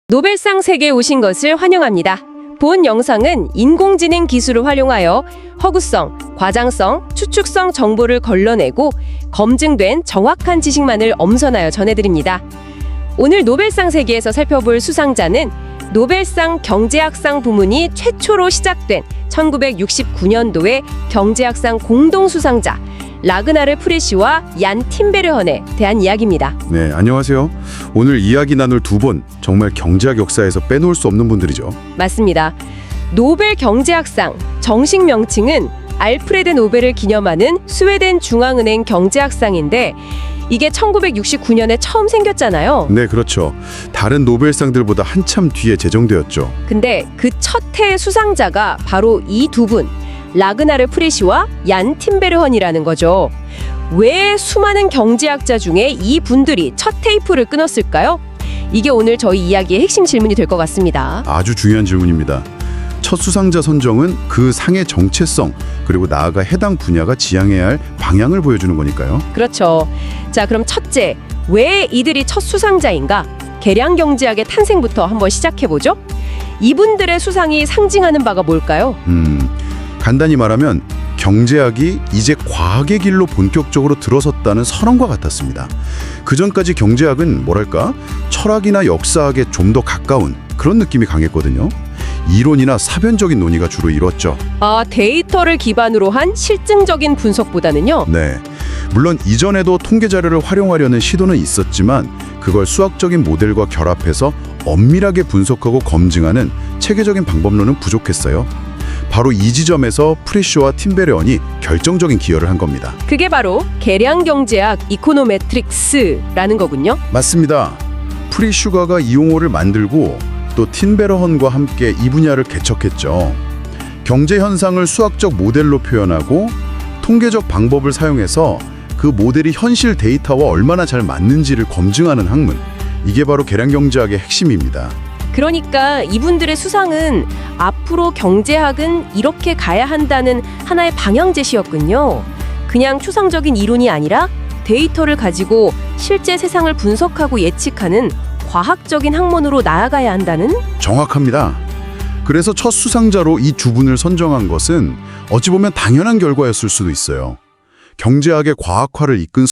노벨상 세계에 오신 것을 환영합니다. 본 영상은 인공지능 기술을 활용하여 허구성, 과장성, 추측성 정보를 걸러내고 검증된 정확한 지식만을 엄선하여 전해드립니다. 오늘 노벨상 세계에서 살펴볼 수상자는 노벨상 경제학상 부문이 최초로 시작된 1969년도의 경제학상 공동 수상자 라그나르 프레시와 얀 팀베르헌에 대한 이야기입니다. 네, 안녕하세요. 오늘 이야기 나눌 두 분 정말 경제학 역사에서 빼놓을 수 없는 분들이죠. 맞습니다. 노벨 경제학상 정식 명칭은 알프레드 노벨을 기념하는 스웨덴 중앙은행 경제학상인데 이게 1969년에 처음 생겼잖아요. 네, 그렇죠. 다른 노벨상들보다 한참 뒤에 제정되었죠. 근데 그 첫 해 수상자가 바로 이 두 분, 라그나르 프레시와 얀 팀베르헌이라는 거죠. 왜 수많은 경제학자 중에 이 분들이 첫 테이프를 끊었을까요? 이게 오늘 저희 이야기의 핵심 질문이 될 것 같습니다. 아주 중요한 질문입니다. 첫 수상자 선정은 그 상의 정체성, 그리고 나아가 해당 분야가 지향해야 할 방향을 보여주는 거니까요. 그렇죠. 자, 그럼 첫째, 왜 이들이 첫 수상자인가? 계량 경제학의 탄생부터 한번 시작해보죠. 이분들의 수상이 상징하는 바가 뭘까요? 간단히 말하면 경제학이 이제 과학의 길로 본격적으로 들어섰다는 선언과 같았습니다. 그전까지 경제학은 뭐랄까 철학이나 역사학에 좀 더 가까운 그런 느낌이 강했거든요. 이론이나 사변적인 논의가 주로 이뤘죠. 데이터를 기반으로 한 실증적인 분석보다는요. 네, 물론 이전에도 통계 자료를 활용하려는 시도는 있었지만 그걸 수학적인 모델과 결합해서 엄밀하게 분석하고 검증하는 체계적인 방법론은 부족했어요. 바로 이 지점에서 프레시와 팀베르헌이 결정적인 기여를 한 겁니다. 그게 바로 계량 경제학 이코노메트릭스라는 거군요. 맞습니다. 프리슈가가 이 용어를 만들고 또 팀베르헌과 함께 이 분야를 개척했죠. 경제 현상을 수학적 모델로 표현하고 통계적 방법을 사용해서 그 모델이 현실 데이터와 얼마나 잘 맞는지를 검증하는 학문. 이게 바로 계량 경제학의 핵심입니다. 그러니까 이분들의 수상은 앞으로 경제학은 이렇게 가야 한다는 하나의 방향 제시였군요. 그냥 추상적인 이론이 아니라 데이터를 가지고 실제 세상을 분석하고 예측하는 과학적인 학문으로 나아가야 한다는? 정확합니다. 그래서 첫 수상자로 이 두 분을 선정한 것은 어찌 보면 당연한 결과였을 수도 있어요. 경제학의 과학화를 이끈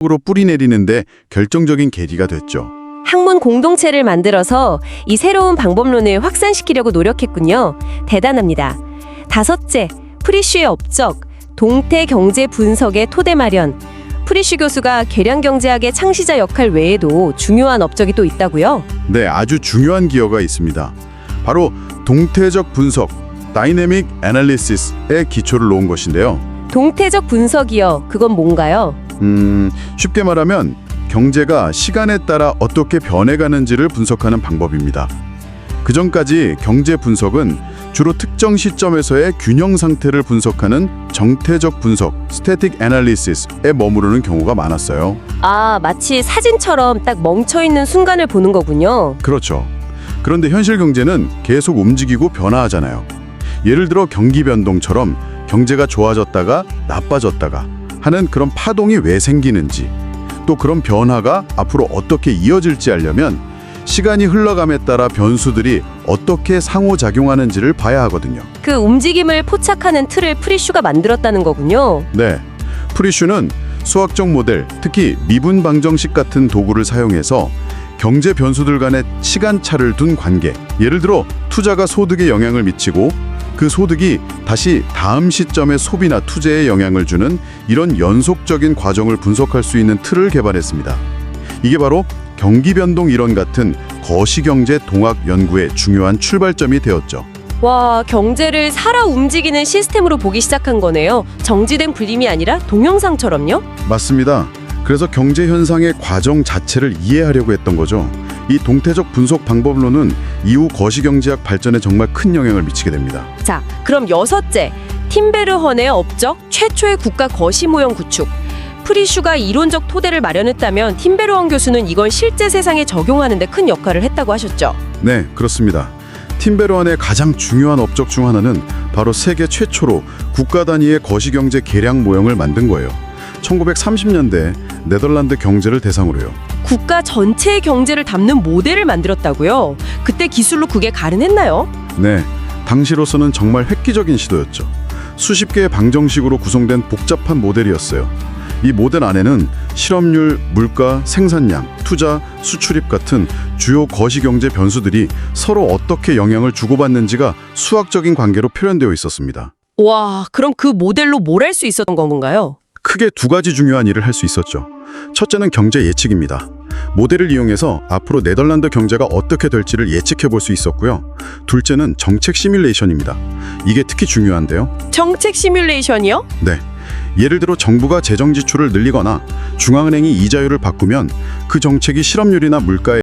으로 뿌리 내리는데 결정적인 계기가 됐죠. 학문 공동체를 만들어서 이 새로운 방법론을 확산시키려고 노력했군요. 대단합니다. 다섯째, 프리슈의 업적, 동태 경제 분석의 토대 마련. 프리슈 교수가 계량경제학의 창시자 역할 외에도 중요한 업적이 또 있다고요? 네, 아주 중요한 기여가 있습니다. 바로 동태적 분석, 다이내믹 애널리시스의 기초를 놓은 것인데요. 동태적 분석이요. 그건 뭔가요? 쉽게 말하면 경제가 시간에 따라 어떻게 변해가는지를 분석하는 방법입니다. 그전까지 경제 분석은 주로 특정 시점에서의 균형 상태를 분석하는 정태적 분석, 스태틱 애널리시스에 머무르는 경우가 많았어요. 아, 마치 사진처럼 딱 멈춰있는 순간을 보는 거군요. 그렇죠. 그런데 현실 경제는 계속 움직이고 변화하잖아요. 예를 들어 경기 변동처럼 경제가 좋아졌다가 나빠졌다가 하는 그런 파동이 왜 생기는지, 또 그런 변화가 앞으로 어떻게 이어질지 알려면 시간이 흘러감에 따라 변수들이 어떻게 상호작용하는지를 봐야 하거든요. 그 움직임을 포착하는 틀을 프리슈가 만들었다는 거군요. 네, 프리슈는 수학적 모델, 특히 미분 방정식 같은 도구를 사용해서 경제 변수들 간의 시간차를 둔 관계, 예를 들어 투자가 소득에 영향을 미치고 그 소득이 다시 다음 시점의 소비나 투자에 영향을 주는 이런 연속적인 과정을 분석할 수 있는 틀을 개발했습니다. 이게 바로 경기 변동 이론 같은 거시경제 동학 연구의 중요한 출발점이 되었죠. 와, 경제를 살아 움직이는 시스템으로 보기 시작한 거네요. 정지된 불림이 아니라 동영상처럼요? 맞습니다. 그래서 경제 현상의 과정 자체를 이해하려고 했던 거죠. 이 동태적 분석 방법론은 이후 거시경제학 발전에 정말 큰 영향을 미치게 됩니다. 자, 그럼 여섯째, 팀베르헌의 업적, 최초의 국가 거시 모형 구축. 프리슈가 이론적 토대를 마련했다면 팀베르헌 교수는 이걸 실제 세상에 적용하는 데 큰 역할을 했다고 하셨죠. 네, 그렇습니다. 팀베르헌의 가장 중요한 업적 중 하나는 바로 세계 최초로 국가 단위의 거시경제 계량 모형을 만든 거예요. 1930년대 네덜란드 경제를 대상으로요. 국가 전체의 경제를 담는 모델을 만들었다고요? 그때 기술로 그게 가능했나요? 네, 당시로서는 정말 획기적인 시도였죠. 수십 개의 방정식으로 구성된 복잡한 모델이었어요. 이 모델 안에는 실업률, 물가, 생산량, 투자, 수출입 같은 주요 거시경제 변수들이 서로 어떻게 영향을 주고받는지가 수학적인 관계로 표현되어 있었습니다. 와, 그럼 그 모델로 뭘 할 수 있었던 건가요? 크게 두 가지 중요한 일을 할 수 있었죠. 첫째는 경제 예측입니다. 모델을 이용해서 앞으로 네덜란드 경제가 어떻게 될지를 예측해 볼 수 있었고요. 둘째는 정책 시뮬레이션입니다. 이게 특히 중요한데요. 정책 시뮬레이션이요? 네. 예를 들어 정부가 재정 지출을 늘리거나 중앙은행이 이자율을 바꾸면 그 정책이 실업률이나 물가에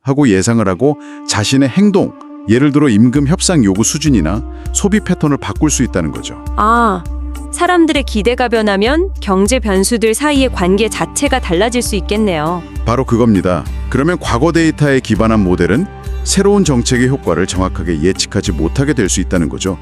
하고 예상을 하고 자신의 행동, 예를 들어 임금 협상 요구 수준이나 소비 패턴을 바꿀 수 있다는 거죠. 아, 사람들의 기대가 변하면 경제 변수들 사이의 관계 자체가 달라질 수 있겠네요. 바로 그겁니다. 그러면 과거 데이터에 기반한 모델은 새로운 정책의 효과를 정확하게 예측하지 못하게 될 수 있다는 거죠.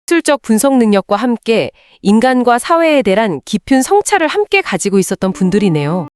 기술적 분석 능력과 함께 인간과 사회에 대한 깊은 성찰을 함께 가지고 있었던 분들이네요.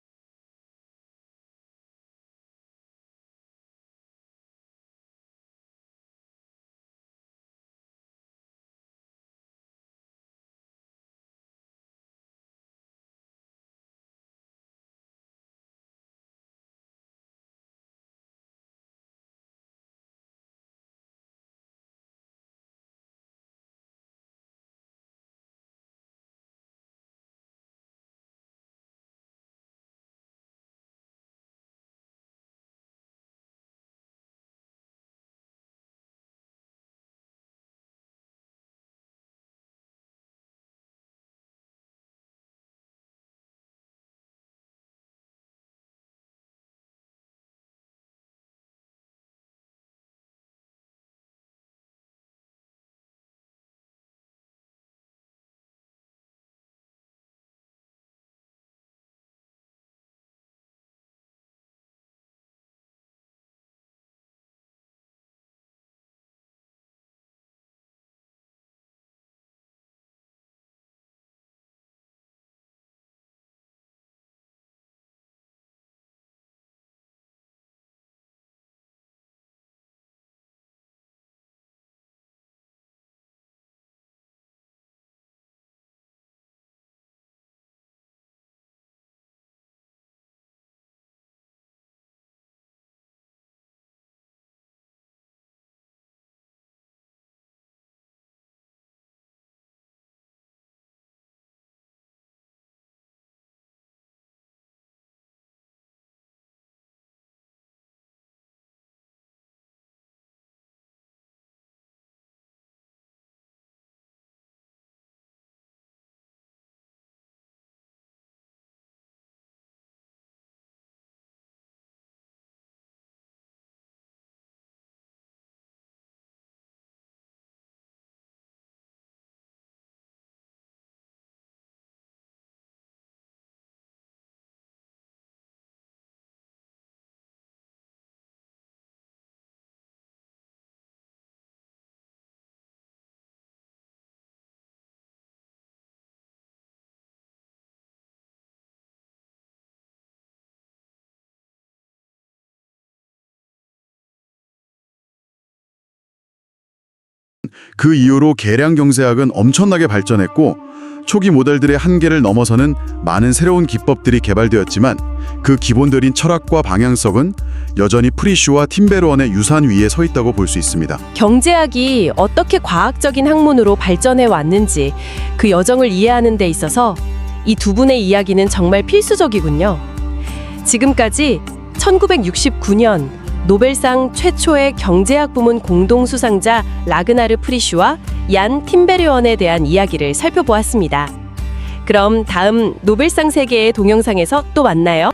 그 이후로 계량 경제학은 엄청나게 발전했고 초기 모델들의 한계를 넘어서는 많은 새로운 기법들이 개발되었지만 그 기본들인 철학과 방향성은 여전히 프리슈와 팀베르원의 유산 위에 서 있다고 볼 수 있습니다. 경제학이 어떻게 과학적인 학문으로 발전해 왔는지 그 여정을 이해하는 데 있어서 이 두 분의 이야기는 정말 필수적이군요. 지금까지 1969년 노벨상 최초의 경제학 부문 공동 수상자 라그나르 프리슈와 얀 팀베르원에 대한 이야기를 살펴보았습니다. 그럼 다음 노벨상 세계의 동영상에서 또 만나요.